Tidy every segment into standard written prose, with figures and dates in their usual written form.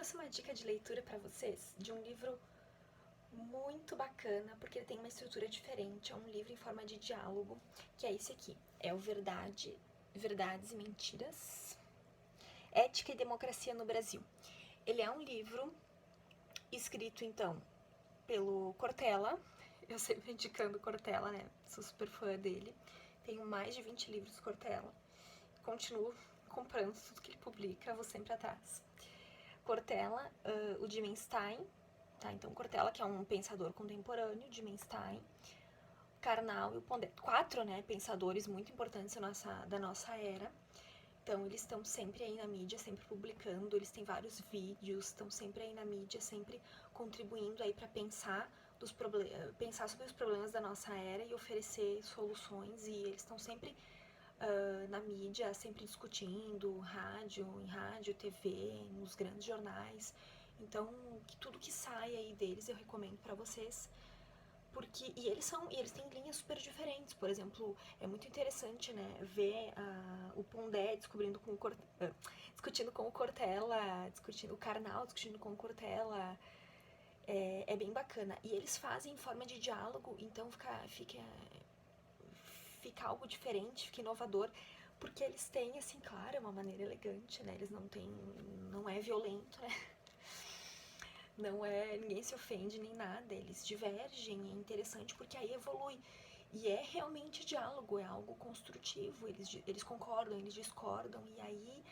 trouxe uma dica de leitura para vocês de um livro muito bacana, porque ele tem uma estrutura diferente. É um livro em forma de diálogo, que é esse aqui. É o Verdades e Mentiras, Ética e Democracia no Brasil. Ele é um livro escrito, então, pelo Cortella. Eu sempre indicando Cortella, né? Sou super fã dele. Tenho mais de 20 livros do Cortella. Continuo comprando tudo que ele publica, vou sempre atrás. Cortella, o Dimenstein, tá? Então, Cortella, que é um pensador contemporâneo, Dimenstein, Karnal e o Pondé. 4, né, pensadores muito importantes da nossa era. Então, eles estão sempre aí na mídia, sempre publicando, eles têm vários vídeos, estão sempre aí na mídia, sempre contribuindo aí para pensar sobre os problemas da nossa era e oferecer soluções, e eles estão sempre na mídia, sempre discutindo, em rádio, TV, nos grandes jornais. Então, tudo que sai aí deles eu recomendo para vocês. E eles têm linhas super diferentes. Por exemplo, é muito interessante, né, ver o Pondé discutindo com o Cortella, discutindo o Karnal, discutindo com o Cortella. É bem bacana. E eles fazem em forma de diálogo, então fica algo diferente, fica inovador, porque eles têm, assim, claro, uma maneira elegante, né? Eles não é violento, né? Ninguém se ofende nem nada, eles divergem, é interessante porque aí evolui. E é realmente diálogo, é algo construtivo, eles concordam, eles discordam, e aí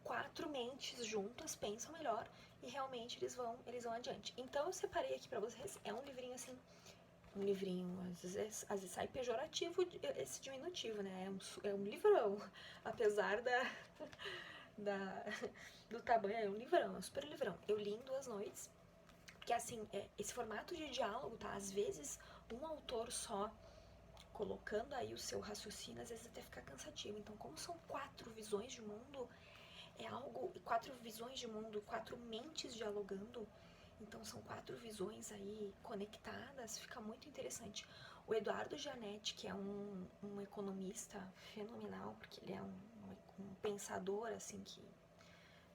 4 mentes juntas pensam melhor e realmente eles vão adiante. Então eu separei aqui pra vocês, é um livrinho assim, às vezes sai pejorativo esse diminutivo, né? É um livrão, apesar da, do tamanho, é um livrão, é um super livrão. Eu li em 2 noites, porque assim, esse formato de diálogo, tá? Às vezes um autor só colocando aí o seu raciocínio, às vezes até fica cansativo. Então, como são 4 visões de mundo, 4 visões de mundo, 4 mentes dialogando, então são 4 visões aí conectadas, fica muito interessante. O Eduardo Gianetti, que é um economista fenomenal, porque ele é um pensador, assim, que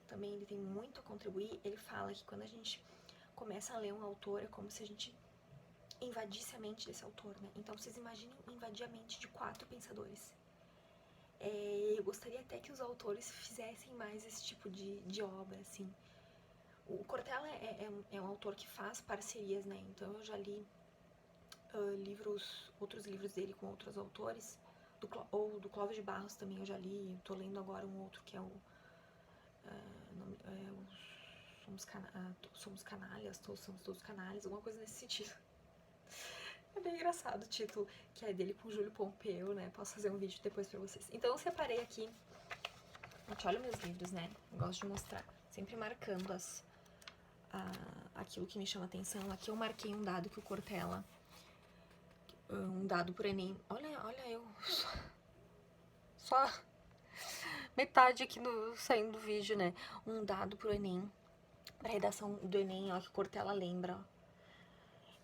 também ele tem muito a contribuir, ele fala que quando a gente começa a ler um autor, é como se a gente invadisse a mente desse autor, né? Então vocês imaginem invadir a mente de 4 pensadores. Eu gostaria até que os autores fizessem mais esse tipo de obra, assim. O Cortella é um autor que faz parcerias, né? Então eu já li outros livros dele com outros autores, ou do Clóvis de Barros também eu já li. Tô lendo agora um outro que é o Somos Canalhas, Somos Todos Canalhas, alguma coisa nesse sentido. É bem engraçado o título, que é dele com o Júlio Pompeu, né? Posso fazer um vídeo depois pra vocês. Então eu separei aqui. Gente, olha meus livros, né? Eu gosto de mostrar. Sempre marcando aquilo que me chama atenção. Aqui eu marquei um dado que o Cortella... Um dado por Enem. Olha eu... Só metade aqui saindo do vídeo, né? Um dado pro Enem. Pra redação do Enem, ó, que o Cortella lembra, ó.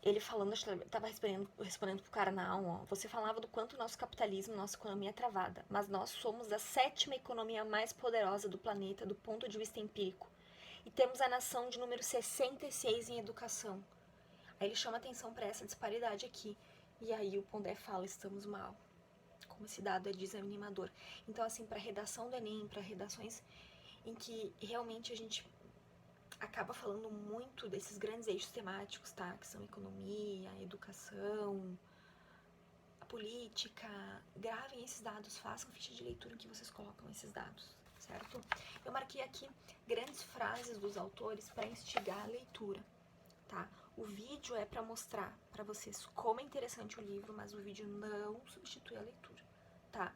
Ele falando, estava respondendo pro Karnal, ó, você falava do quanto o nosso capitalismo, nossa economia é travada, mas nós somos a 7ª economia mais poderosa do planeta do ponto de vista empírico. E temos a nação de número 66 em educação. Aí ele chama atenção para essa disparidade aqui. E aí o Pondé fala, estamos mal. Como esse dado é desanimador. Então, assim, para redação do Enem, para redações em que realmente a gente acaba falando muito desses grandes eixos temáticos, tá? Que são economia, educação, a política. Gravem esses dados, façam ficha de leitura em que vocês colocam esses dados, certo? Eu marquei aqui grandes frases dos autores para instigar a leitura, tá? O vídeo é para mostrar para vocês como é interessante o livro, mas o vídeo não substitui a leitura, tá?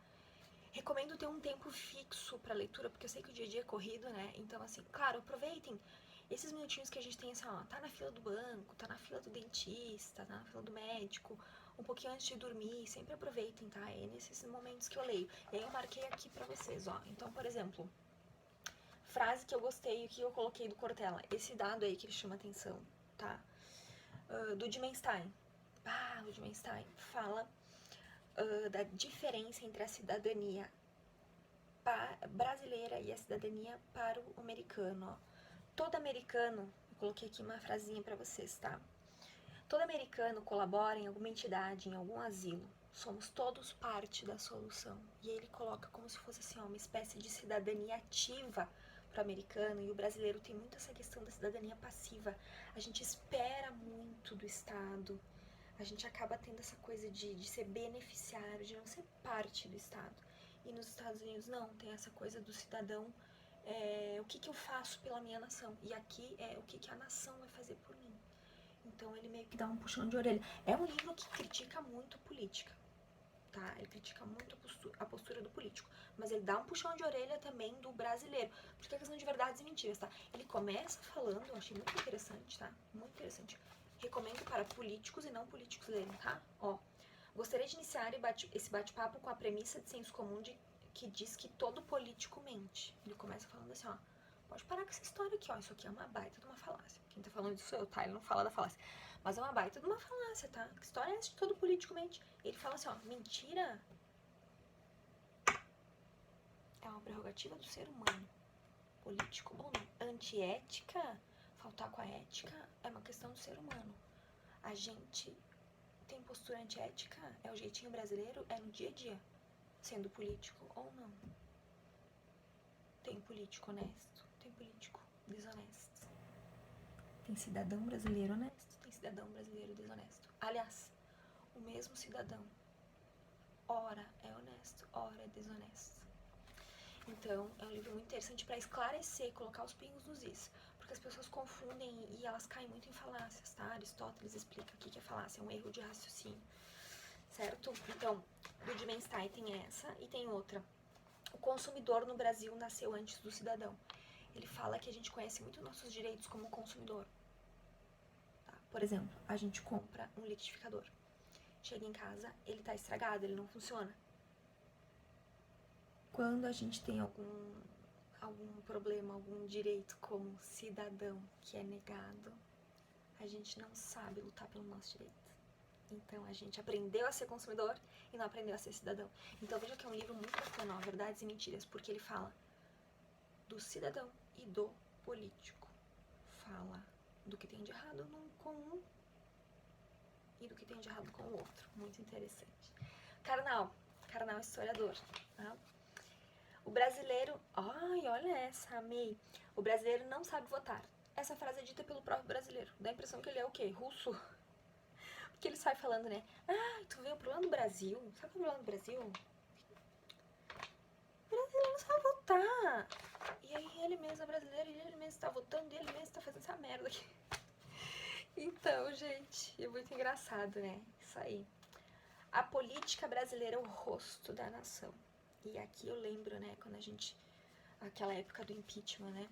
Recomendo ter um tempo fixo para leitura, porque eu sei que o dia a dia é corrido, né? Então, assim, claro, aproveitem esses minutinhos que a gente tem, assim, ó, tá na fila do banco, tá na fila do dentista, tá na fila do médico, um pouquinho antes de dormir, sempre aproveitem, tá? É nesses momentos que eu leio. E aí eu marquei aqui pra vocês, ó. Então, por exemplo, frase que eu gostei, que eu coloquei do Cortella, esse dado aí que ele chama atenção, tá? Do Dimenstein. O Dimenstein fala da diferença entre a cidadania brasileira e a cidadania para o americano, ó. todo americano, eu coloquei aqui uma frasinha pra vocês, tá? Todo americano colabora em alguma entidade, em algum asilo. Somos todos parte da solução. E ele coloca como se fosse assim, ó, uma espécie de cidadania ativa para o americano, e o brasileiro tem muito essa questão da cidadania passiva. A gente espera muito do Estado, a gente acaba tendo essa coisa de ser beneficiário, de não ser parte do Estado. E nos Estados Unidos não, tem essa coisa do cidadão, o que eu faço pela minha nação, e aqui é o que a nação vai fazer por mim. Então ele meio que dá um puxão de orelha. É um livro que critica muito política, tá? Ele critica muito a postura do político, mas ele dá um puxão de orelha também do brasileiro, porque é questão de verdades e mentiras, tá? Ele começa falando, eu achei muito interessante, tá? Muito interessante. Recomendo para políticos e não políticos lerem, tá? Ó, gostaria de iniciar esse bate-papo com a premissa de senso comum que diz que todo político mente. Ele começa falando assim, ó, pode parar com essa história aqui, ó, isso aqui é uma baita de uma falácia. Quem tá falando disso sou eu, tá? Ele não fala da falácia. Mas é uma baita de uma falácia, tá? Que história é essa de todo político mente? Ele fala assim, ó, mentira é uma prerrogativa do ser humano. Político ou não. Antiética, faltar com a ética, é uma questão do ser humano. A gente tem postura antiética, é o jeitinho brasileiro, é no dia a dia. Sendo político ou não. Tem político honesto, tem político desonesto. Tem cidadão brasileiro honesto, tem cidadão brasileiro desonesto. Aliás, o mesmo cidadão, ora é honesto, ora é desonesto. Então, é um livro muito interessante para esclarecer, colocar os pingos nos is. Porque as pessoas confundem e elas caem muito em falácias, tá? Aristóteles explica o que é falácia, é um erro de raciocínio, certo? Então, do Dimenstein tem essa e tem outra. O consumidor no Brasil nasceu antes do cidadão. Ele fala que a gente conhece muito nossos direitos como consumidor. Tá? Por exemplo, a gente compra um liquidificador. Chega em casa, ele tá estragado, ele não funciona. Quando a gente tem algum problema, algum direito como cidadão que é negado, a gente não sabe lutar pelo nosso direito. Então a gente aprendeu a ser consumidor e não aprendeu a ser cidadão. Então veja que é um livro muito bacana, ó, Verdades e Mentiras, porque ele fala do cidadão e do político. Fala do que tem de errado com um e do que tem de errado com o outro. Muito interessante. Karnal historiador, tá? O brasileiro... Ai, olha essa, amei. O brasileiro não sabe votar. Essa frase é dita pelo próprio brasileiro. Dá a impressão que ele é o quê? Russo? Porque ele sai falando, né? Ah, tu vê o problema do Brasil. Sabe o problema do Brasil? O brasileiro não sabe votar. E aí ele mesmo é brasileiro e ele mesmo tá votando e ele mesmo tá fazendo essa merda aqui. Então, gente, é muito engraçado, né? Isso aí. A política brasileira é o rosto da nação. E aqui eu lembro, né, quando a gente... Aquela época do impeachment, né?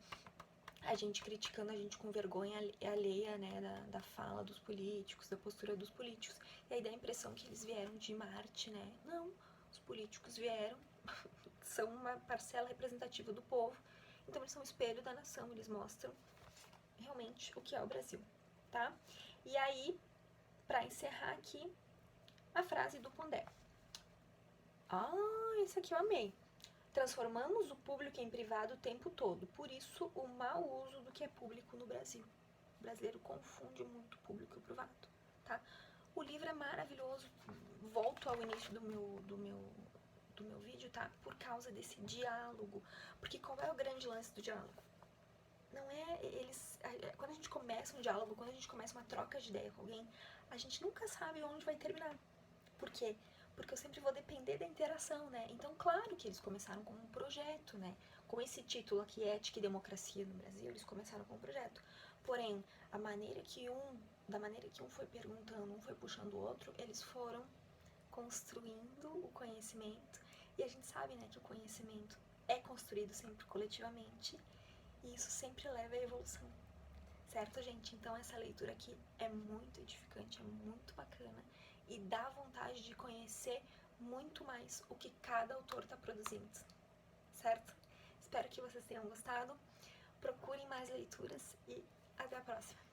A gente criticando, a gente com vergonha alheia, né, da fala dos políticos, da postura dos políticos. E aí dá a impressão que eles vieram de Marte, né? Não, os políticos vieram, são uma parcela representativa do povo. Então eles são o espelho da nação, eles mostram realmente o que é o Brasil, tá? E aí, pra encerrar aqui, a frase do Pondé. Ah, esse aqui eu amei. Transformamos o público em privado o tempo todo, por isso o mau uso do que é público no Brasil. O brasileiro confunde muito público e privado, tá? O livro é maravilhoso, volto ao início do meu vídeo, tá? Por causa desse diálogo, porque qual é o grande lance do diálogo? Não é quando a gente começa um diálogo, quando a gente começa uma troca de ideia com alguém, a gente nunca sabe onde vai terminar. Por quê? Porque eu sempre vou depender da interação, né? Então, claro que eles começaram com um projeto, né? Com esse título aqui, Ética e Democracia no Brasil, eles começaram com um projeto. Porém, da maneira que um foi perguntando, um foi puxando o outro, eles foram construindo o conhecimento. E a gente sabe, né, que o conhecimento é construído sempre coletivamente e isso sempre leva à evolução. Certo, gente? Então essa leitura aqui é muito edificante, é muito bacana e dá vontade de conhecer muito mais o que cada autor está produzindo, certo? Espero que vocês tenham gostado, procurem mais leituras e até a próxima!